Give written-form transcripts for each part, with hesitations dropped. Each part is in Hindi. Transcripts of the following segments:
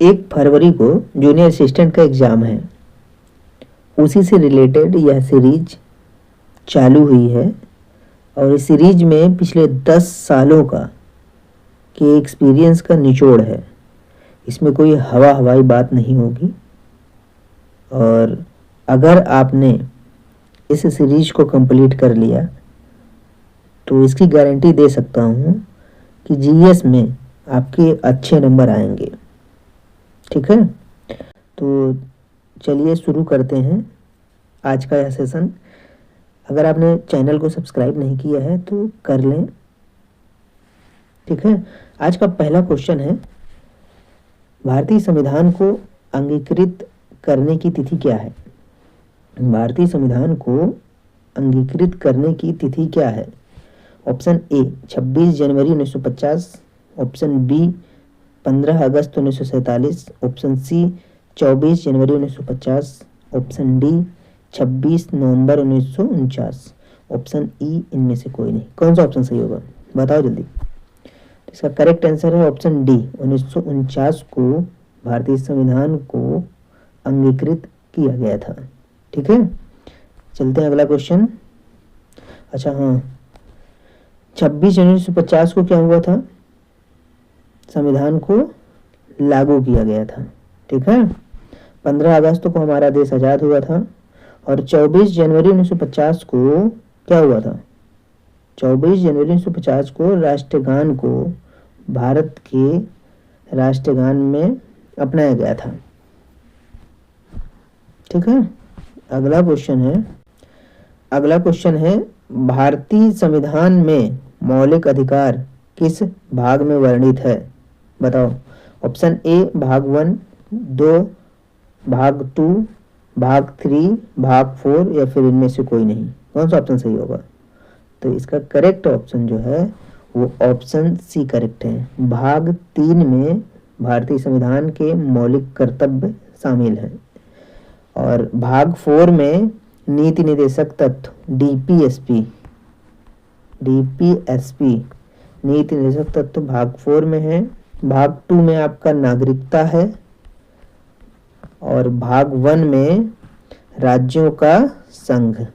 1 फरवरी को जूनियर असिस्टेंट का एग्ज़ाम है, उसी से रिलेटेड यह सीरीज चालू हुई है और इस सीरीज में पिछले 10 सालों का के एक्सपीरियंस का निचोड़ है। इसमें कोई हवाई बात नहीं होगी और अगर आपने इस सीरीज को कंप्लीट कर लिया तो इसकी गारंटी दे सकता हूँ कि जीएस में आपके अच्छे नंबर आएंगे। ठीक है, तो चलिए शुरू करते हैं आज का यह सेशन। अगर आपने चैनल को सब्सक्राइब नहीं किया है तो कर लें। ठीक है, आज का पहला क्वेश्चन है, भारतीय संविधान को अंगीकृत करने की तिथि क्या है? भारतीय संविधान को अंगीकृत करने की तिथि क्या है? ऑप्शन ए 26 जनवरी 1950, ऑप्शन बी 15 अगस्त 1947, ऑप्शन सी 24 जनवरी 1950, ऑप्शन डी 26 नवंबर 1949, ऑप्शन ई इनमें से कोई नहीं। कौन सा ऑप्शन सही होगा बताओ जल्दी। इसका करेक्ट आंसर है ऑप्शन डी, 1949 को भारतीय संविधान को अंगीकृत किया गया था। ठीक है, चलते हैं अगला क्वेश्चन। अच्छा हाँ, 26 जनवरी 1950 को क्या हुआ था? संविधान को लागू किया गया था। ठीक है, 15 अगस्त को हमारा देश आज़ाद हुआ था और 24 जनवरी 1950 को क्या हुआ था? 24 जनवरी 1950 को राष्ट्रगान को भारत के राष्ट्रगान में अपनाया गया था। ठीक है, अगला क्वेश्चन है भारतीय संविधान में मौलिक अधिकार किस भाग में वर्णित है? बताओ। ऑप्शन ए भाग 1, 2, भाग 2, भाग 3, भाग 4 या फिर इनमें से कोई नहीं। कौन सा ऑप्शन सही होगा? तो इसका करेक्ट ऑप्शन जो है वो ऑप्शन सी करेक्ट है। भाग 3 में भारतीय संविधान के मौलिक कर्तव्य शामिल हैं और भाग 4 में नीति निर्देशक तत्व डीपीएसपी नीति निर्देशक तत्व भाग 4 में है। भाग 2 में आपका नागरिकता है और भाग 1 में राज्यों का संघ।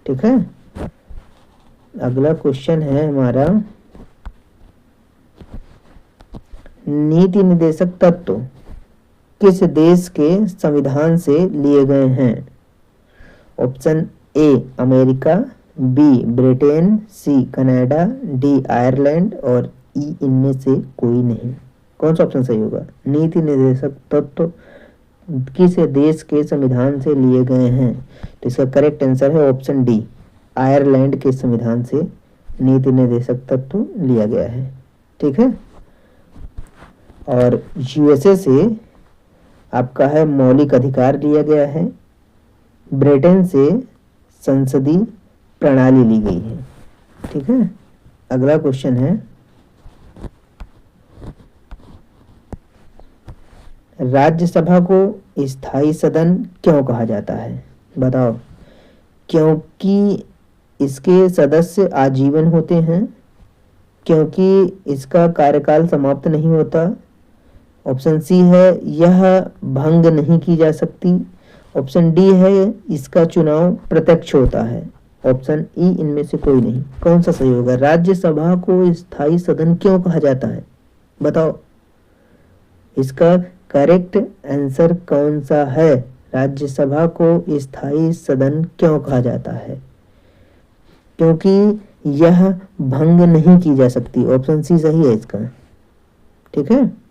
ठीक है, अगला क्वेश्चन है हमारा, नीति निर्देशक तत्व किस देश के संविधान से लिए गए हैं? Option A America, B Britain, C Canada, D Ireland और ई इनमें से कोई नहीं। कौन सा ऑप्शन सही होगा? नीति निर्देशक तत्व किस देश के संविधान से लिए गए हैं? तो इसका करेक्ट आंसर है ऑप्शन डी, आयरलैंड के संविधान से नीति निर्देशक तत्व लिया गया है। ठीक है, और यूएसए से आपका है मौलिक अधिकार लिया गया है। ब्रिटेन से संसदीय प्रणाली ली गई है। ठीक है, अगला क्वेश्चन है, राज्यसभा को स्थायी सदन क्यों कहा जाता है? बताओ। क्योंकि इसके सदस्य आजीवन होते हैं, क्योंकि इसका कार्यकाल समाप्त नहीं होता, ऑप्शन सी है यह भंग नहीं की जा सकती, ऑप्शन डी है इसका चुनाव प्रत्यक्ष होता है, ऑप्शन ई इनमें से कोई नहीं। कौन सा सही होगा? राज्यसभा को स्थायी सदन क्यों कहा जाता है? बताओ, इसका करेक्ट आंसर कौन सा है? राज्यसभा को स्थायी सदन क्यों कहा जाता है? क्योंकि यह भंग नहीं की जा सकती, ऑप्शन सी सही है इसका। ठीक है,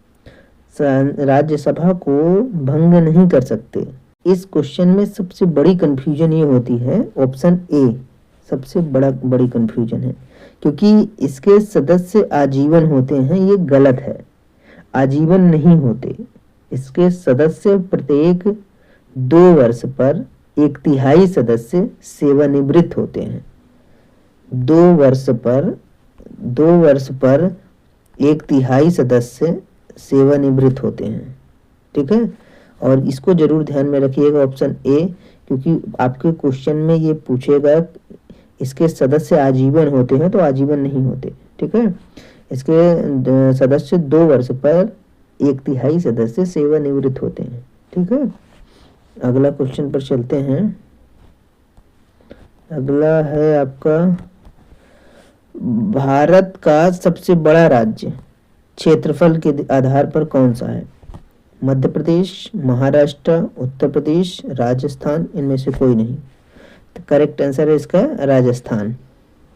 राज्यसभा को भंग नहीं कर सकते। इस क्वेश्चन में सबसे बड़ी कंफ्यूजन ये होती है, ऑप्शन ए सबसे बड़ी कंफ्यूजन है, क्योंकि इसके सदस्य आजीवन होते हैं। ये गलत है, आजीवन नहीं होते। इसके सदस्य प्रत्येक 2 वर्ष पर 1/3 सदस्य सेवानिवृत्त होते हैं। 2 वर्ष पर 1/3 सदस्य सेवानिवृत्त होते हैं। ठीक है, और इसको जरूर ध्यान में रखिएगा ऑप्शन ए, क्योंकि आपके क्वेश्चन में ये पूछेगा इसके सदस्य आजीवन होते हैं तो आजीवन नहीं होते। ठीक है, इसके सदस्य 2 वर्ष पर 1/3 सदस्य सेवानिवृत्त होते हैं। ठीक है, अगला क्वेश्चन पर चलते हैं। अगला है आपका, भारत का सबसे बड़ा राज्य क्षेत्रफल के आधार पर कौन सा है? मध्य प्रदेश, महाराष्ट्र, उत्तर प्रदेश, राजस्थान, इनमें से कोई नहीं। तो करेक्ट आंसर है इसका राजस्थान।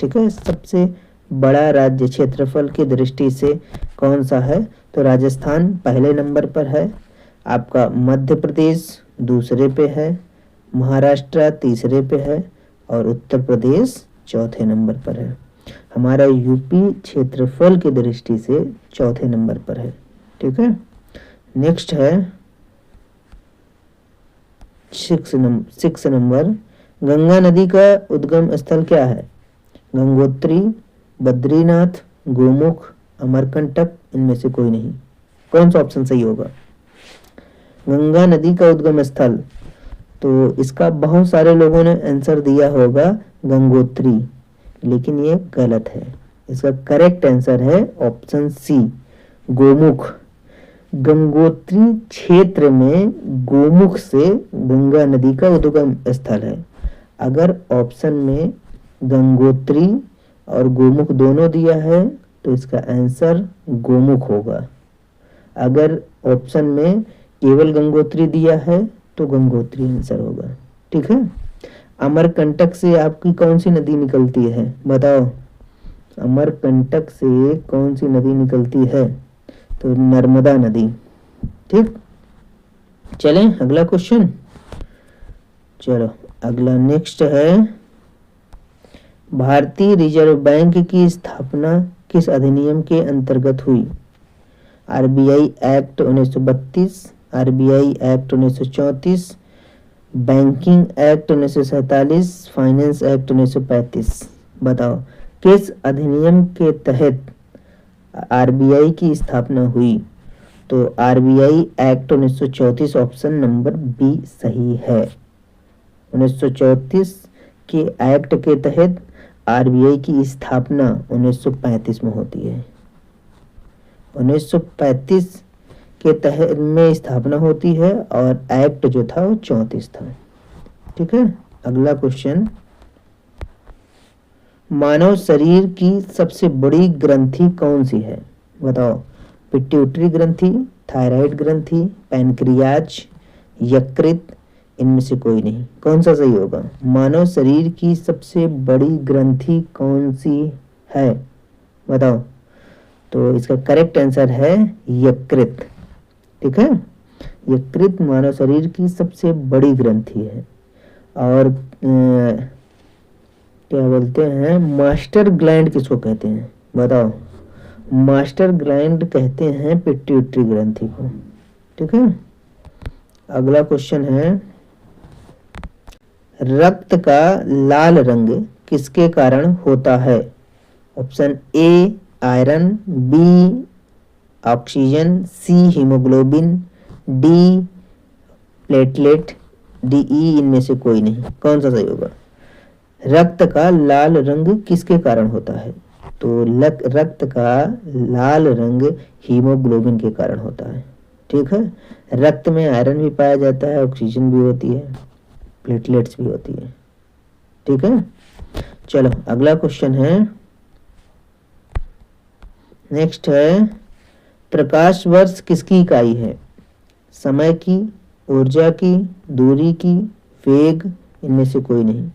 ठीक है, सबसे बड़ा राज्य क्षेत्रफल की दृष्टि से कौन सा है? तो राजस्थान पहले नंबर पर है, आपका मध्य प्रदेश दूसरे पे है, महाराष्ट्र तीसरे पे है और उत्तर प्रदेश चौथे नंबर पर है। हमारा यूपी क्षेत्रफल की दृष्टि से चौथे नंबर पर है। ठीक है, नेक्स्ट है 6 नंबर, गंगा नदी का उद्गम स्थल क्या है? गंगोत्री, बद्रीनाथ, गोमुख, अमरकंटक, इनमें से कोई नहीं। कौन सा ऑप्शन सही होगा? गंगा नदी का उद्गम स्थल, तो इसका बहुत सारे लोगों ने आंसर दिया होगा गंगोत्री, लेकिन ये गलत है। इसका करेक्ट आंसर है ऑप्शन सी, गोमुख। गंगोत्री क्षेत्र में गोमुख से गंगा नदी का उद्गम स्थल है। अगर ऑप्शन में गंगोत्री और गोमुख दोनों दिया है तो इसका आंसर गोमुख होगा। अगर ऑप्शन में केवल गंगोत्री दिया है तो गंगोत्री आंसर होगा। ठीक है, अमरकंटक से आपकी कौन सी नदी निकलती है? बताओ, अमरकंटक से कौन सी नदी निकलती है? तो नर्मदा नदी। ठीक, चलें अगला क्वेश्चन। चलो अगला नेक्स्ट है, भारतीय रिजर्व बैंक की स्थापना किस अधिनियम के अंतर्गत हुई? RBI act 1932, RBI act 1934, banking act 1947, finance act 1935। बताओ किस अधिनियम के तहत आरबीआई की स्थापना हुई? तो RBI act 1934 option number B सही है। 1934 के एक्ट के तहत आरबीआई की स्थापना 1935 में होती है। 1935 के तहत में स्थापना होती है और एक्ट जो था वो 34 था। ठीक है, अगला क्वेश्चन, मानव शरीर की सबसे बड़ी ग्रंथि कौन सी है? बताओ, पिट्यूटरी ग्रंथि, थायराइड ग्रंथि, पैनक्रियाज, यकृत, इनमें से कोई नहीं। कौन सा सही होगा? मानव शरीर की सबसे बड़ी ग्रंथि कौन सी है? बताओ। तो इसका करेक्ट आंसर है यकृत। ठीक है, यकृत मानव शरीर की सबसे बड़ी ग्रंथि है। और क्या बोलते हैं, मास्टर ग्लैंड किसको कहते हैं? बताओ। मास्टर ग्लैंड कहते हैं पिट्यूटरी ग्रंथि को। ठीक है, अगला क्वेश्चन है, रक्त का लाल रंग किसके कारण होता है? Option A iron, B oxygen, C haemoglobin, D platelet, D E, इनमें से कोई नहीं। कौन सा सही होगा? रक्त का लाल रंग किसके कारण होता है? तो रक्त का लाल रंग हीमोग्लोबिन के कारण होता है। ठीक है, रक्त में आयरन भी पाया जाता है, ऑक्सीजन भी होती है, प्लेटलेट्स भी होती है। ठीक है, चलो अगला क्वेश्चन है, नेक्स्ट है, प्रकाश वर्ष किसकी इकाई है? समय की, ऊर्जा की, दूरी की, वेग, इनमें से कोई नहीं।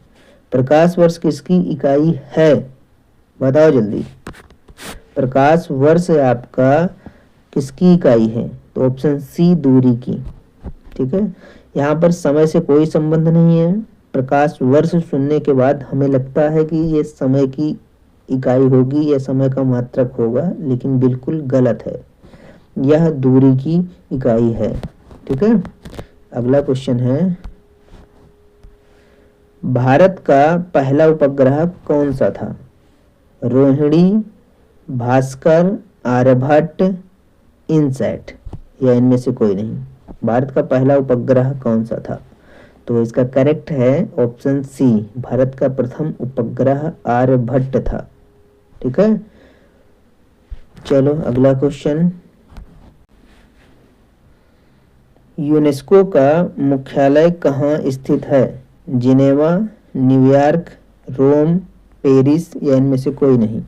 प्रकाश वर्ष किसकी इकाई है? बताओ जल्दी। प्रकाश वर्ष आपका किसकी इकाई है? तो ऑप्शन सी दूरी की। ठीक है, यहाँ पर समय से कोई संबंध नहीं है। प्रकाश वर्ष सुनने के बाद हमें लगता है कि ये समय की इकाई होगी या समय का मात्रक होगा, लेकिन बिल्कुल गलत है, यह दूरी की इकाई है। ठीक है, अगला क्वेश्चन है, भारत का पहला उपग्रह कौन सा था? रोहिणी, भास्कर, आर्यभट्ट, इनसैट, या इनमें से कोई नहीं। भारत का पहला उपग्रह कौन सा था? तो इसका करेक्ट है ऑप्शन सी, भारत का प्रथम उपग्रह आर्यभट्ट था। ठीक है, चलो अगला क्वेश्चन, यूनेस्को का मुख्यालय कहाँ स्थित है? जिनेवा, न्यूयॉर्क, रोम, पेरिस या इनमें से कोई नहीं।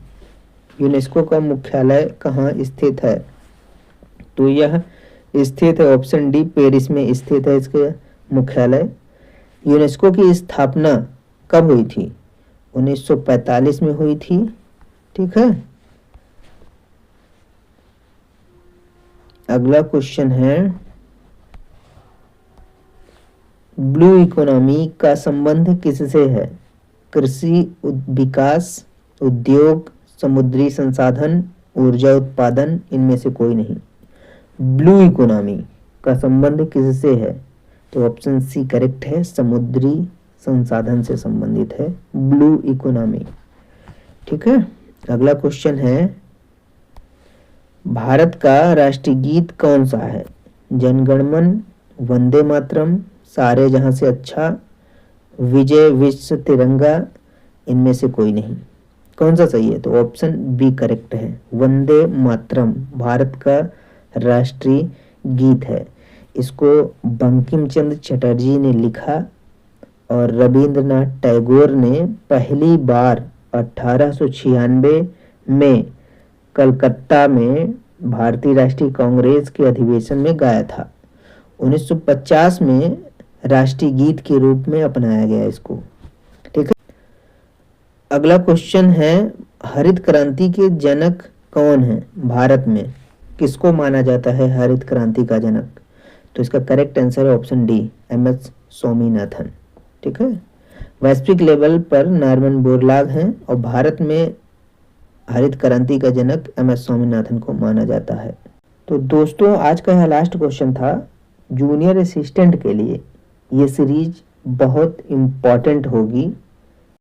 यूनेस्को का मुख्यालय कहाँ स्थित है? तो यह स्थित है ऑप्शन डी, पेरिस में स्थित है इसका मुख्यालय। यूनेस्को की स्थापना कब हुई थी? 1945 में हुई थी। ठीक है। अगला क्वेश्चन है, ब्लू इकोनॉमी का संबंध किससे है? कृषि विकास, उद्योग, समुद्री संसाधन, ऊर्जा उत्पादन, इनमें से कोई नहीं। ब्लू इकोनॉमी का संबंध किससे है? तो ऑप्शन सी करेक्ट है, समुद्री संसाधन से संबंधित है ब्लू इकोनॉमी। ठीक है। अगला क्वेश्चन है, भारत का राष्ट्रीय गीत कौन सा है? जनगणमन, वंदे मातरम, सारे जहां से अच्छा, विजय विश्व तिरंगा, इनमें से कोई नहीं। कौन सा सही है? तो ऑप्शन बी करेक्ट है, वंदे मातरम भारत का राष्ट्रीय गीत है। इसको बंकिम चंद्र चटर्जी ने लिखा और रविंद्रनाथ टैगोर ने पहली बार 1896 में कलकत्ता में भारतीय राष्ट्रीय कांग्रेस के अधिवेशन में गाया था। 1950 में राष्ट्रीय गीत के रूप में अपनाया गया इसको। ठीक है। अगला क्वेश्चन है, हरित क्रांति के जनक कौन है? भारत में किसको माना जाता है हरित क्रांति का जनक? तो इसका करेक्ट आंसर है ऑप्शन डी, एम.एस. स्वामीनाथन। ठीक है। वैश्विक लेवल पर नॉर्मन बोरलॉग हैं और भारत में हरित क्रांति का जनक एम.एस. स्वामीनाथन को माना जाता है। तो दोस्तों, आज का यह लास्ट क्वेश्चन था। जूनियर असिस्टेंट के लिए ये सीरीज बहुत इम्पॉर्टेंट होगी